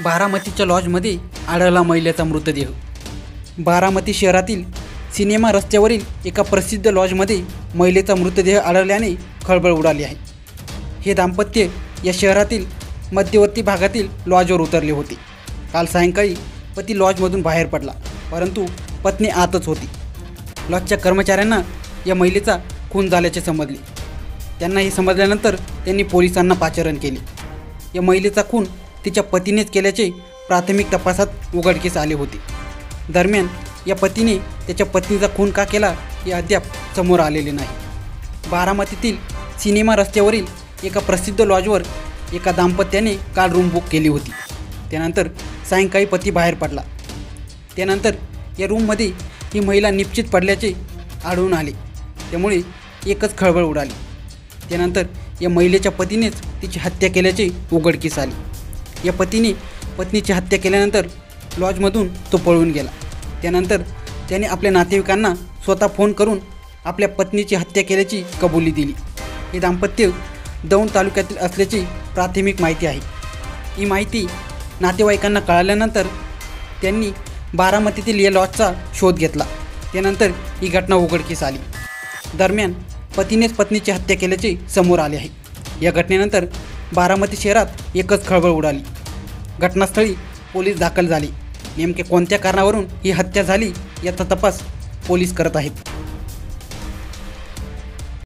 बारामतीच्या लॉजमध्ये आढळला महिलेचा मृतदेह। बारामती शहरातील सिनेमा रस्त्यावरील एका प्रसिद्ध लॉजमध्ये महिलेचा मृतदेह आढळल्याने खळबळ उडाली आहे। हे दाम्पत्य या शहरातील मध्यवर्ती भागातील लॉजवर उतरले होते। काल सायंकाळी पती लॉजमधून बाहेर पडला, परंतु पत्नी आतच होती। लॉजच्या कर्मचाऱ्यांना या महिलेचा खून झाल्याचे समजले। त्यांना हे समजल्यानंतर त्यांनी पोलिसांना पाचारण केले। या महिलेचा खून तिच्या पतीनेच केल्याचे प्राथमिक तपासात उघडकीस आले होते। दरम्यान या पतीने त्याच्या पत्नीचा खून का केला हे अद्याप समोर आलेले नाही। बारामतीतील सिनेमा रस्त्यावरील एका प्रसिद्ध लॉजवर एका दाम्पत्याने काल रूम बुक केली होती। त्यानंतर सायंकाळी पती बाहेर पडला। त्यानंतर या रूममध्ये ही महिला निश्चित पडल्याचे आढळून आले, त्यामुळे एकच खळबळ उडाली। त्यानंतर या महिलेच्या पतीनेच तिची हत्या केल्याचे उघडकीस आले। या पतीने पत्नीची हत्या केल्यानंतर लॉजमधून तो पळून गेला। त्यानंतर त्याने आपल्या नातेवाईकांना स्वतः फोन करून आपल्या पत्नीची हत्या केल्याची कबुली दिली। हे दाम्पत्य दौंड तालुक्यातील असल्याची प्राथमिक माहिती आहे। ही माहिती नातेवाईकांना कळाल्यानंतर त्यांनी बारामतीतील या लॉजचा शोध घेतला। त्यानंतर ही घटना उघडकीस आली। दरम्यान पतीनेच पत्नीची हत्या केल्याचे समोर आले आहे। या घटनेनंतर बारामती शहरात एकच खळबळ उडाली। घटनास्थळी पोलीस दाखल झाले। नेमके कोणत्या कारणावरून ही हत्या झाली याचा तपास पोलीस करत आहेत।